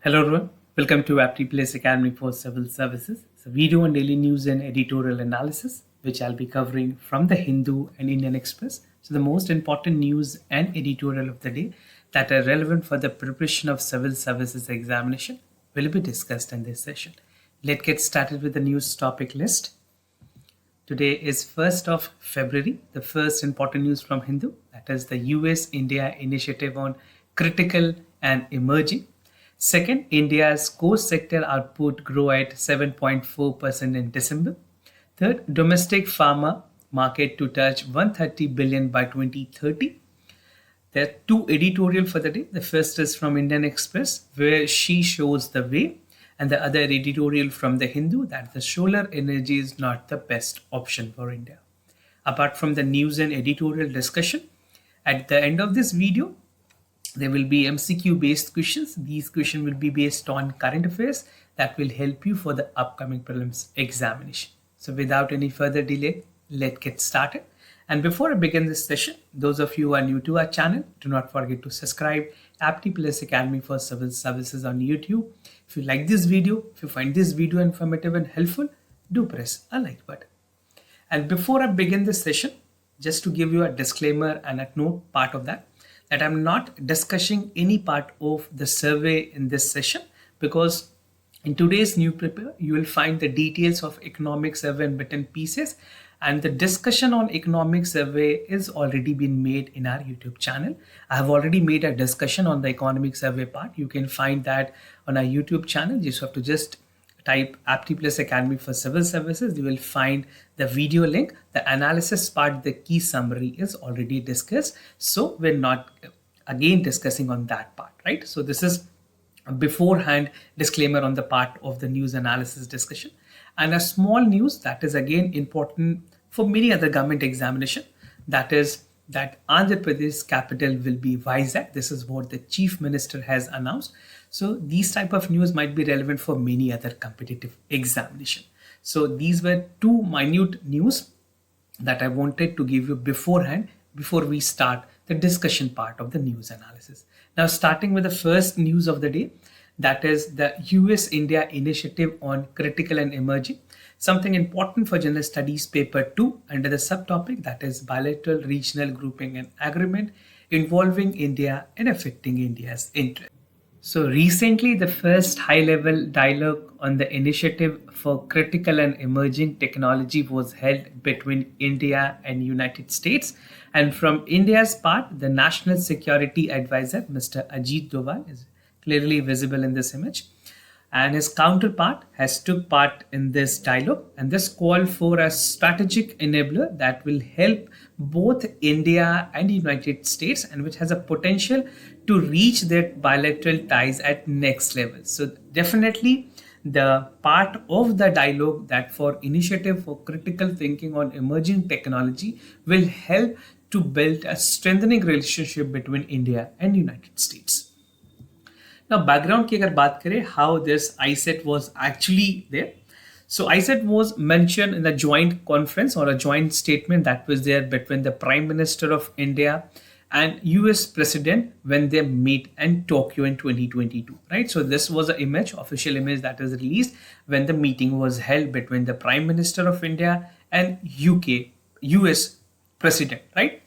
Hello everyone, welcome to Apti Plus Academy for Civil Services. It's a video on daily news and editorial analysis, which I'll be covering from the Hindu and Indian Express. So the most important news and editorial of the day that are relevant for the preparation of civil services examination will be discussed in this session. Let's get started with the news topic list. Today is 1st of February, the first important news from Hindu, that is the US-India initiative on critical and emerging. Second, India's core sector output grew at 7.4% in December. Third, domestic pharma market to touch 130 billion by 2030. There are two editorial for the day. The first is from Indian Express, where she shows the way, and the other editorial from the Hindu that the solar energy is not the best option for India. Apart from the news and editorial discussion, at the end of this video, there will be MCQ based questions. These questions will be based on current affairs that will help you for the upcoming prelims examination. So without any further delay, let's get started. And before I begin this session, those of you who are new to our channel, do not forget to subscribe Apti Plus Academy for Civil Services on YouTube. If you like this video, if you find this video informative and helpful, do press a like button. And before I begin this session, just to give you a disclaimer and a note part of that I'm not discussing any part of the survey in this session, because in today's new paper, you will find the details of economic survey in bit and pieces, and the discussion on economic survey is already been made in our YouTube channel. I have already made a discussion on the economic survey part. You can find that on our YouTube channel. You just have to just type Apti Plus Academy for Civil Services. You will find the video link. The analysis part, the key summary is already discussed. So we're not again discussing on that part, right? So this is a beforehand disclaimer on the part of the news analysis discussion. And a small news that is again important for many other government examination, that is that Andhra Pradesh capital will be Vizag. This is what the Chief Minister has announced. So these type of news might be relevant for many other competitive examination. So these were two minute news that I wanted to give you beforehand before we start the discussion part of the news analysis. Now starting with the first news of the day, that is the US-India initiative on critical and emerging. Something important for General Studies paper 2 under the subtopic, that is bilateral regional grouping and agreement involving India and affecting India's interest. So recently, the first high-level dialogue on the initiative for critical and emerging technology was held between India and United States. And from India's part, the National Security Advisor, Mr. Ajit Doval, is clearly visible in this image, and his counterpart has took part in this dialogue, and this called for a strategic enabler that will help both India and United States, and which has a potential to reach their bilateral ties at next level. So definitely the part of the dialogue that for initiative for critical thinking on emerging technology will help to build a strengthening relationship between India and United States. Now background की अगर बात करें how this ISET was actually there. So ISET was mentioned in the joint conference or a joint statement that was there between the Prime Minister of India and US President when they meet in Tokyo in 2022, right? So this was an image, official image that is released when the meeting was held between the Prime Minister of India and US President, right?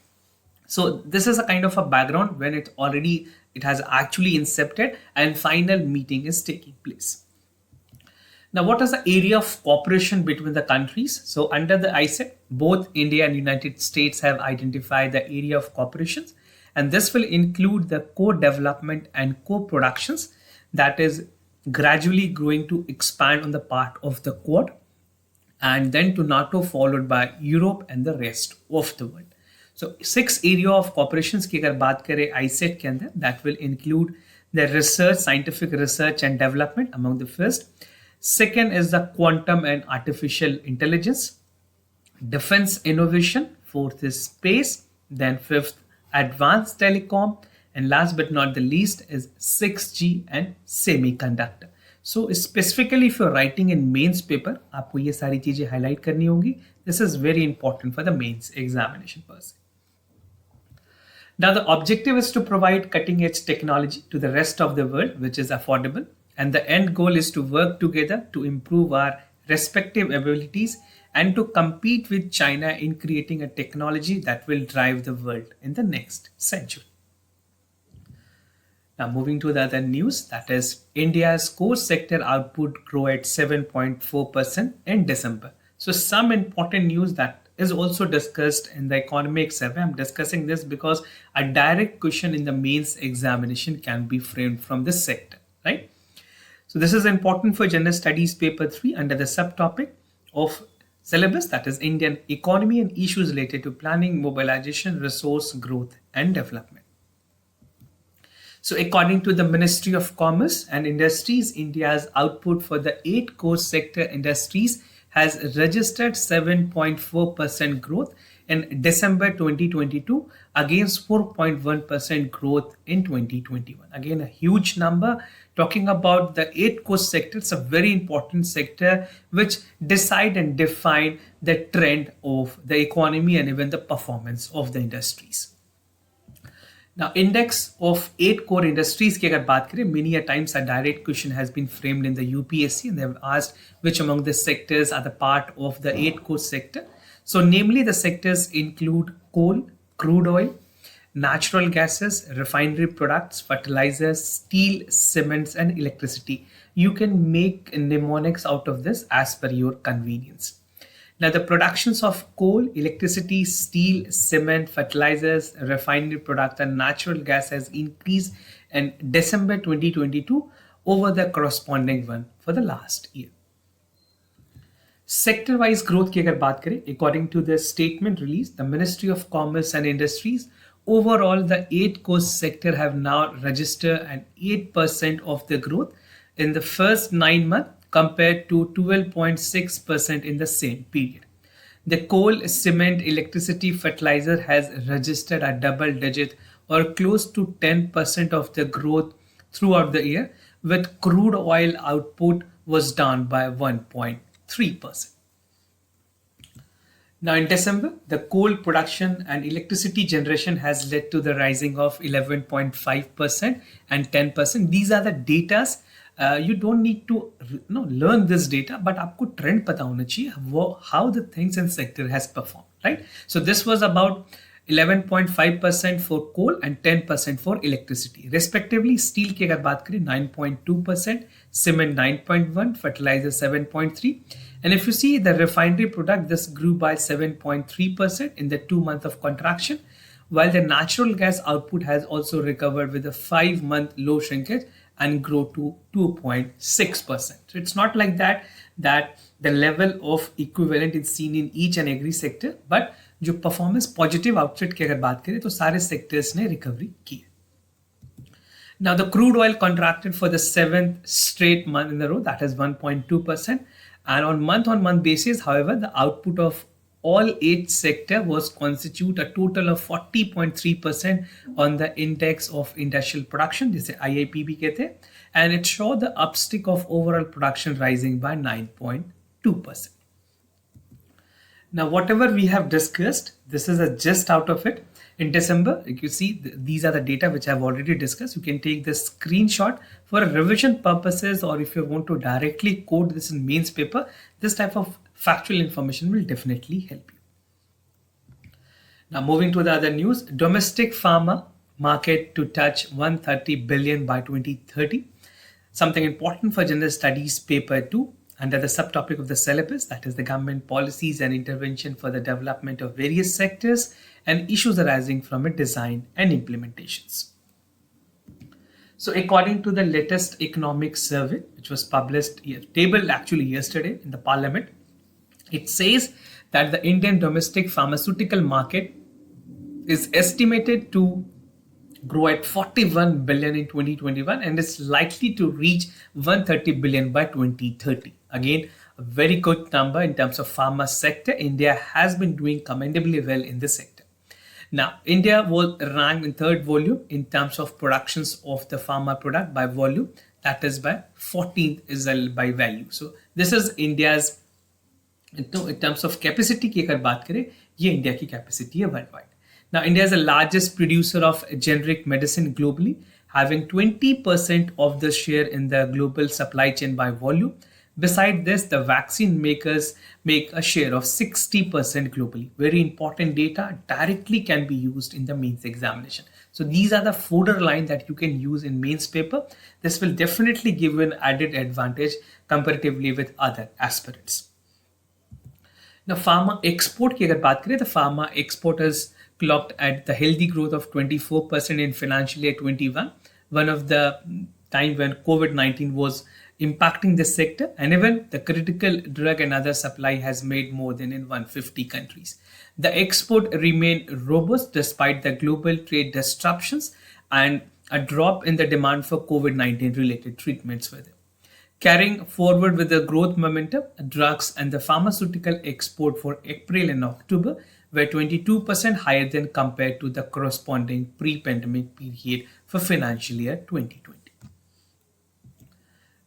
So this is a kind of a background when it has actually incepted and final meeting is taking place. Now, what is the area of cooperation between the countries? So under the ISET, both India and United States have identified the area of cooperations, and this will include the co-development and co-productions that is gradually going to expand on the part of the Quad, and then to NATO, followed by Europe and the rest of the world. So 6 area of cooperations की अगर बात करें ISET के अंदर, that will include the research, scientific research and development among the first. Second is the quantum and artificial intelligence, defense innovation. Fourth is space. Then fifth, advanced telecom, and last but not the least is 6G and semiconductor. So specifically if you're writing in mains paper, आपको ये सारी चीजें highlight करनी होगी. This is very important for the mains examination per se. Now the objective is to provide cutting edge technology to the rest of the world which is affordable and the end goal is to work together to improve our respective abilities and to compete with China in creating a technology that will drive the world in the next century. Now moving to the other news, that is India's core sector output grew at 7.4% in December. So some important news that is also discussed in the economic survey. I'm discussing this because a direct question in the mains examination can be framed from this sector, right? So this is important for General Studies paper 3 under the subtopic of syllabus, that is Indian economy and issues related to planning, mobilization, resource growth and development. So according to the Ministry of Commerce and Industries, India's output for the 8 core sector industries has registered 7.4% growth in December 2022 against 4.1% growth in 2021. Again, a huge number. Talking about the 8 core sector, it's a very important sector which decide and define the trend of the economy and even the performance of the industries. Now, index of 8 core industries की अगर बात करें, many a times a direct question has been framed in the UPSC and they have asked which among the sectors are the part of the 8 core sector. So namely the sectors include coal, crude oil, natural gases, refinery products, fertilizers, steel, cements and electricity. You can make mnemonics out of this as per your convenience. Now, the productions of coal, electricity, steel, cement, fertilizers, refinery products, and natural gas has increased in December 2022 over the corresponding one for the last year. Sector-wise growth की अगर बात करें, according to the statement released, the Ministry of Commerce and Industries, overall the 8 core sector have now registered an 8% of the growth in the first 9 months compared to 12.6% in the same period. The coal, cement, electricity, fertilizer has registered a double digit or close to 10% of the growth throughout the year, with crude oil output was down by 1.3%. Now in December, the coal production and electricity generation has led to the rising of 11.5% and 10%. These are the datas. You don't need to learn this data, but आपको trend पता होना चाहिए how the things in sector has performed, right? So this was about 11.5% for coal and 10% for electricity. Respectively, steel की अगर बात करें 9.2%, cement 9.1%, fertilizer 7.3%. And if you see the refinery product, this grew by 7.3% in the 2 months of contraction, while the natural gas output has also recovered with a 5-month low shrinkage and grow to 2.6%. So it's not like that the level of equivalent is seen in each and every sector, but जो performance positive outset की अगर बात करें तो सारे sectors ने recovery की. Now the crude oil contracted for the 7th straight month in a row, that is 1.2%, and on month basis, however, the output of all 8 sector was constitute a total of 40.3% on the index of industrial production, जिसे IIPB कहते हैं, and it showed the upstick of overall production rising by 9.2%. Now, whatever we have discussed, this is a gist out of it. In December, you see these are the data which I have already discussed. You can take the screenshot for revision purposes, or if you want to directly code this in mains paper, this type of factual information will definitely help you. Now moving to the other news, domestic pharma market to touch 130 billion by 2030. Something important for general studies paper 2 under the subtopic of the syllabus, that is the government policies and intervention for the development of various sectors and issues arising from its design and implementations. So according to the latest economic survey, which was published, tabled actually yesterday in the parliament, it says that the Indian domestic pharmaceutical market is estimated to grow at 41 billion in 2021 and is likely to reach 130 billion by 2030. Again, a very good number in terms of pharma sector. India has been doing commendably well in this sector. Now, India was ranked in 3rd volume in terms of productions of the pharma product by volume, that is by 14th is by value. So this is India's, in terms of capacity की अगर बात करें, ये India की capacity है worldwide. Now, India is the largest producer of generic medicine globally, having 20% of the share in the global supply chain by volume. Beside this, the vaccine makers make a share of 60% globally. Very important data directly can be used in the mains examination. So these are the fodder line that you can use in mains paper. This will definitely give you an added advantage comparatively with other aspirants. Now, pharma export की अगर बात करें, the pharma export has clocked at the healthy growth of 24% in financial year 21, one of the time when COVID-19 was impacting this sector, and even the critical drug and other supply has made more than in 150 countries. The export remained robust despite the global trade disruptions and a drop in the demand for COVID-19 related treatments with it. Carrying forward with the growth momentum, drugs and the pharmaceutical export for April and October were 22% higher than compared to the corresponding pre-pandemic period for financial year 2020.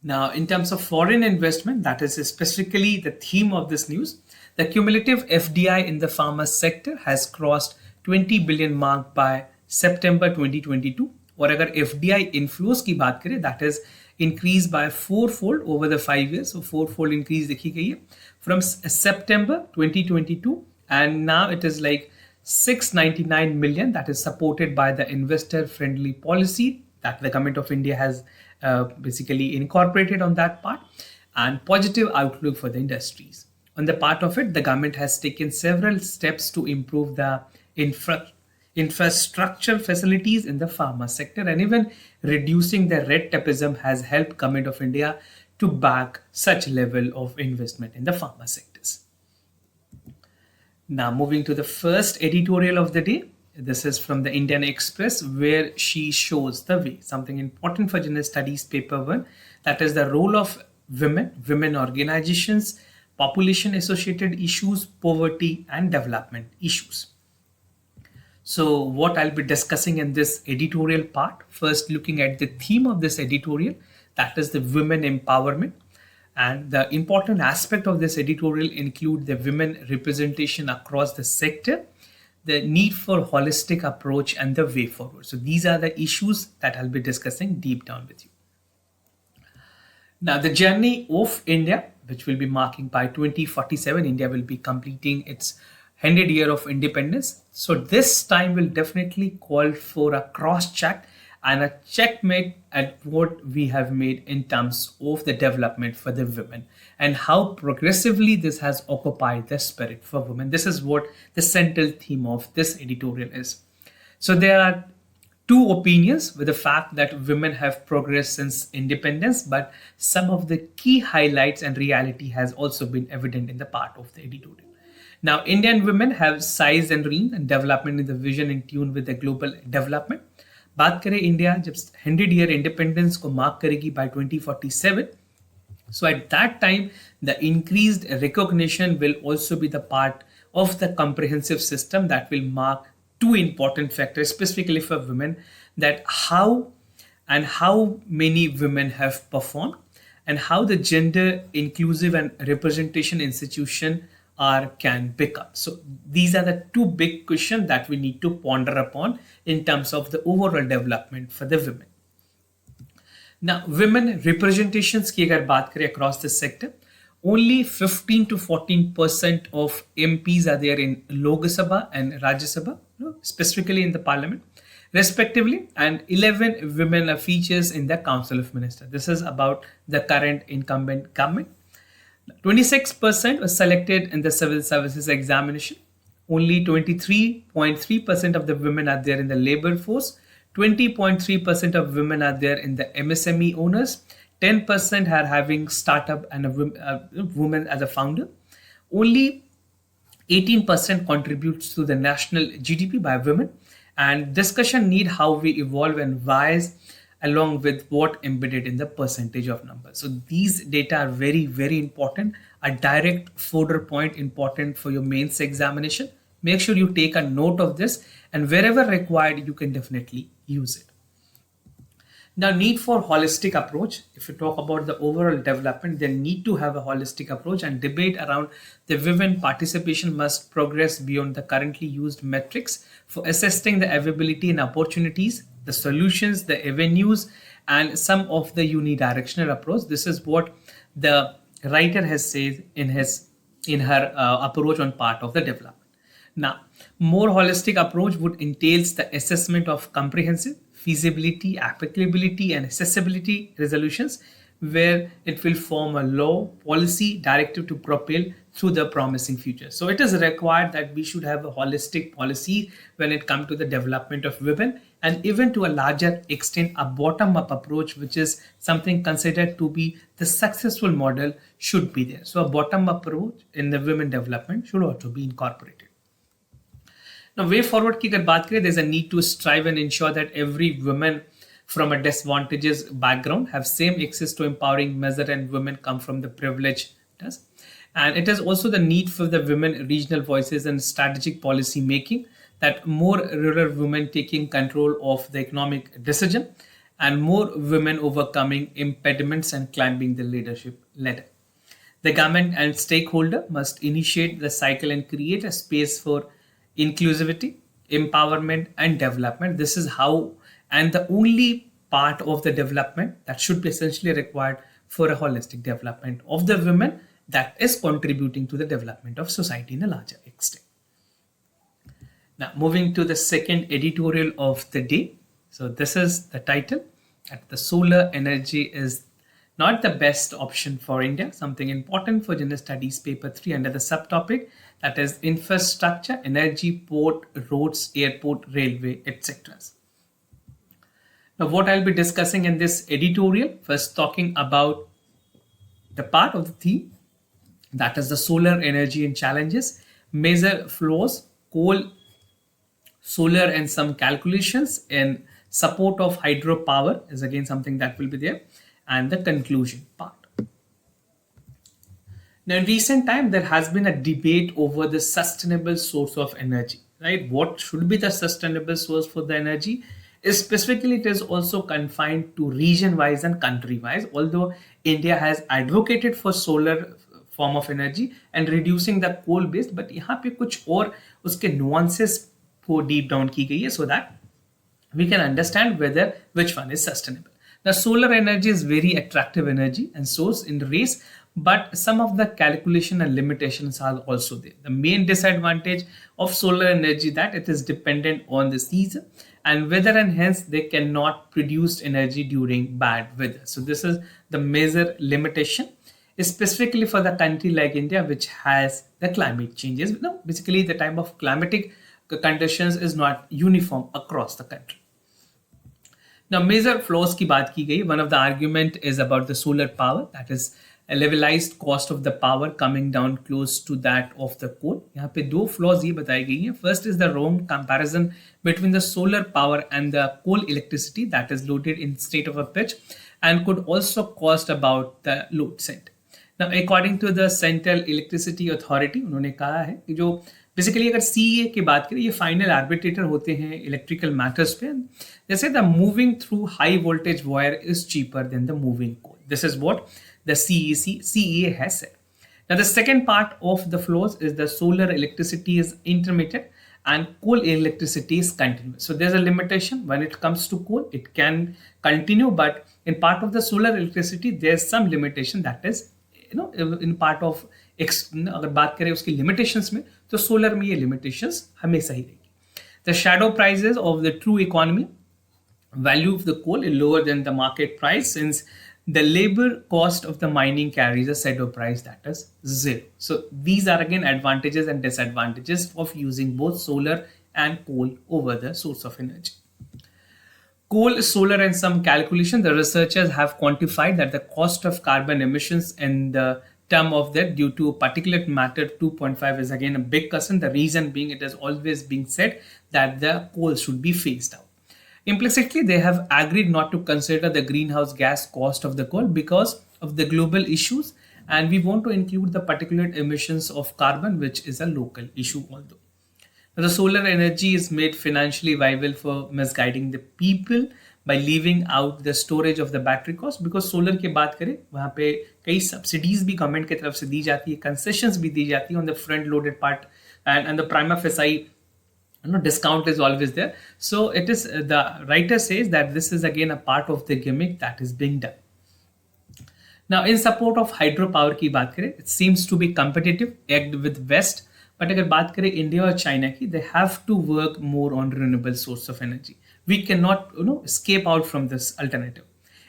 Now, in terms of foreign investment, that is specifically the theme of this news, the cumulative FDI in the pharma sector has crossed 20 billion mark by September 2022. और अगर FDI inflows की बात करें, that is increased by fourfold over the 5 years. So fourfold increase देखी गई है from September 2022, and now it is like 699 million. That is supported by the investor-friendly policy that the government of India has basically incorporated on that part, and positive outlook for the industries. On the part of it, the government has taken several steps to improve the infrastructure facilities in the pharma sector, and even reducing the red tapeism has helped government of India to back such level of investment in the pharma sectors. Now moving to the first editorial of the day. This is from the Indian Express, where she shows the way, something important for general studies paper 1, that is the role of women organizations, population associated issues, poverty and development issues. So what I'll be discussing in this editorial part, first looking at the theme of this editorial, that is the women empowerment. And the important aspect of this editorial include the women representation across the sector, the need for holistic approach and the way forward. So these are the issues that I'll be discussing deep down with you. Now the journey of India, which will be marking by 2047, India will be completing its 100 year of independence. So this time will definitely call for a cross check and a checkmate at what we have made in terms of the development for the women and how progressively this has occupied the spirit for women. This is what the central theme of this editorial is. So there are two opinions with the fact that women have progressed since independence, but some of the key highlights and reality has also been evident in the part of the editorial. Now, Indian women have size and reign and development in the vision in tune with the global development. बात करें India जब 100 year independence को mark करेगी by 2047, so at that time the increased recognition will also be the part of the comprehensive system that will mark two important factors specifically for women, that how many women have performed and how the gender inclusive and representation institution can become. So these are the two big questions that we need to ponder upon in terms of the overall development for the women. Now, women representations की अगर बात करें across the sector, only 15 to 14% of MPs are there in Lok Sabha and Rajya Sabha, specifically in the parliament, respectively, and 11 women are features in the Council of Ministers. This is about the current incumbent government. 26% was selected in the civil services examination. Only 23.3% of the women are there in the labor force. 20.3% of women are there in the MSME owners. 10% are having startup and a woman as a founder. Only 18% contributes to the national GDP by women. And discussion need how we evolve and wise along with what embedded in the percentage of numbers. So these data are very, very important. A direct fodder point important for your mains examination. Make sure you take a note of this, and wherever required, you can definitely use it. Now, need for holistic approach. If you talk about the overall development, they need to have a holistic approach, and debate around the women participation must progress beyond the currently used metrics for assessing the availability and opportunities, the solutions, the avenues, and some of the unidirectional approach. This is what the writer has said in her approach on part of the development. Now, more holistic approach would entails the assessment of comprehensive feasibility, applicability, and accessibility resolutions, where it will form a law policy directive to propel through the promising future. So it is required that we should have a holistic policy when it comes to the development of women, and even to a larger extent a bottom-up approach, which is something considered to be the successful model, should be there. So a bottom-up approach in the women development should also be incorporated. Now, way forward की अगर बात करें, there's a need to strive and ensure that every woman from a disadvantaged background have same access to empowering measure, and women come from the privilege. And it is also the need for the women regional voices and strategic policy making, that more rural women taking control of the economic decision, and more women overcoming impediments and climbing the leadership ladder. The government and stakeholder must initiate the cycle and create a space for inclusivity, empowerment, and development. This is how, and the only part of the development that should be essentially required for a holistic development of the women that is contributing to the development of society in a larger extent. Now, moving to the second editorial of the day. So this is the title, that the solar energy is not the best option for India, something important for General Studies paper 3 under the subtopic, that is infrastructure, energy, port, roads, airport, railway, etc. Now, what I'll be discussing in this editorial, first talking about the part of the theme, that is the solar energy and challenges, major flaws, coal, solar, and some calculations in support of hydropower is again something that will be there, and the conclusion part. Now, in recent time, there has been a debate over the sustainable source of energy, right? What should be the sustainable source for the energy? Specifically, it is also confined to region-wise and country-wise, although India has advocated for solar form of energy and reducing the coal-based, but यहाँ पे कुछ और उसके nuances को deep down की गई है, so that we can understand whether which one is sustainable. Now, solar energy is very attractive energy and source in the race, but some of the calculation and limitations are also there. The main disadvantage of solar energy that it is dependent on the season and weather, and hence they cannot produce energy during bad weather. So this is the major limitation, specifically for the country like India, which has the climate changes. No, basically the type of climatic conditions is not uniform across the country. Now, major flaws की बात की गई. One of the argument is about the solar power, that is a levelized cost of the power coming down close to that of the coal. यहाँ पे दो flaws ये बताई गई हैं. First is the wrong comparison between the solar power and the coal electricity that is loaded in state of a pitch and could also cost about the load center. Now, according to the Central Electricity Authority, उन्होंने कहा है कि जो basically अगर CEA की बात करें, ये फाइनल आर्बिट्रेटर होते हैं इलेक्ट्रिकल मैटर्स पे. जैसे the moving through high voltage wire is cheaper than the moving coal. This is what the CEA has said. Now, the second part of the flaws is the solar electricity is intermittent and coal electricity is continuous. So there's a limitation when it comes to coal. It can continue, but in part of the solar electricity, there's some limitation that is, in part of अगर बात करें उसकी limitations में, तो solar में ये limitations हमेशा ही रहेगी. The shadow prices of the true economy value of the coal is lower than the market price, since the labor cost of the mining carries a shadow price that is zero. So these are again advantages and disadvantages of using both solar and coal over the source of energy. Coal, solar, and some calculation, the researchers have quantified that the cost of carbon emissions and the term of that due to particulate matter 2.5 is again a big concern. The reason being, it has always been said that the coal should be phased out. Implicitly, they have agreed not to consider the greenhouse gas cost of the coal because of the global issues, and we want to include the particulate emissions of carbon, which is a local issue although. The solar energy is made financially viable for misguiding the people by leaving out the storage of the battery cost, because solar की बात करें वहाँ पे कई subsidies भी government की तरफ से दी जाती है, concessions भी दी जाती है on the front loaded part, and the prima facie discount is always there. So it is, the writer says that this is again a part of the gimmick that is being done. Now in support of hydropower की बात करें, it seems to be competitive egged with West. But अगर बात करें India और China की, they have to work more on renewable source of energy. We can not escape out from this alternative,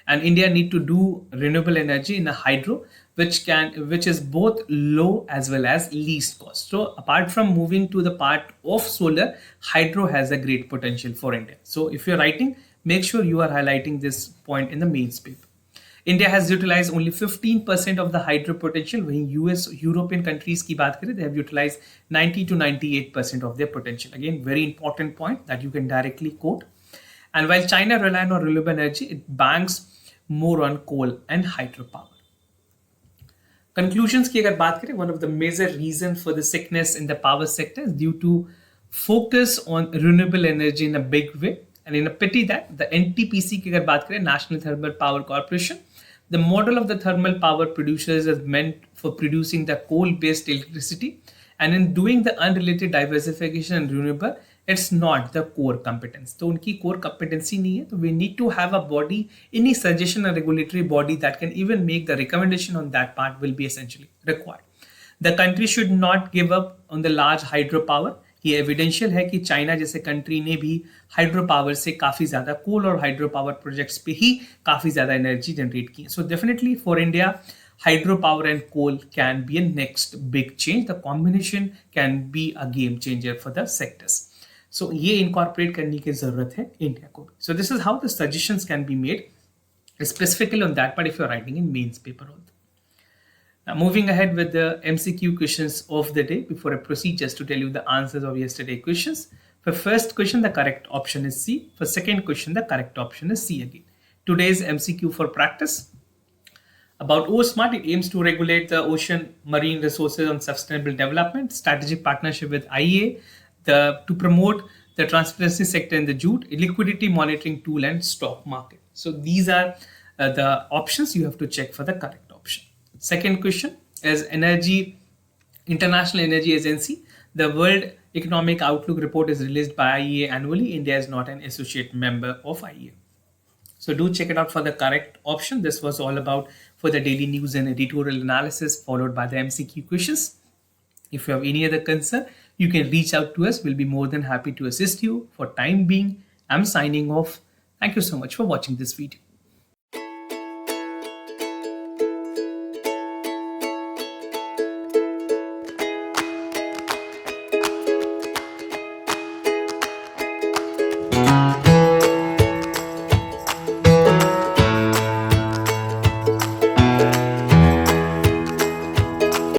and India need to do renewable energy in a hydro which is both low as well as least cost. So apart from moving to the part of solar, hydro has a great potential for India. So if you're writing, make sure you are highlighting this point in the mains paper. India has utilized only 15% of the hydro potential. When US, European countries की बात करें, they have utilized 90 to 98% of their potential. Again, very important point that you can directly quote. And while China relies on renewable energy, it banks more on coal and hydropower. Conclusions की अगर बात करें, one of the major reasons for the sickness in the power sector is due to focus on renewable energy in a big way. And in a pity that the NTPC की अगर बात करें, National Thermal Power Corporation, the model of the thermal power producers is meant for producing the coal-based electricity, and in doing the unrelated diversification and renewable, it's not the core competence. तो उनकी core competency नहीं है. तो we need to have a body, any suggestion or regulatory body that can even make the recommendation on that part will be essentially required. The country should not give up on the large hydropower. ये evidential है कि China जैसे country ने भी hydro power से काफ़ी ज़्यादा कोल और हाइड्रो पावर प्रोजेक्ट्स पे ही काफ़ी ज़्यादा एनर्जी जनरेट की. So definitely for India, hydro power and coal can be a next big change. The combination can be a game changer for the sectors. So ये incorporate करने की ज़रूरत है India को भी. So this is how the suggestions can be made specifically on that part if you're writing in mains paper also. Now moving ahead with the MCQ questions of the day, before I proceed, just to tell you the answers of yesterday's questions. For first question, the correct option is C. For second question, the correct option is C again. Today's MCQ for practice. About OSMART, it aims to regulate the ocean marine resources on sustainable development, strategic partnership with IEA, to promote the transparency sector in the jute, liquidity monitoring tool, and stock market. So these are the options you have to check for the correct option. Second question is International Energy Agency. The World Economic Outlook report is released by IEA annually. India is not an associate member of IEA. So do check it out for the correct option. This was all about for the daily news and editorial analysis, followed by the MCQ questions. If you have any other concern, you can reach out to us. We'll be more than happy to assist you. For time being, I'm signing off. Thank you so much for watching this video.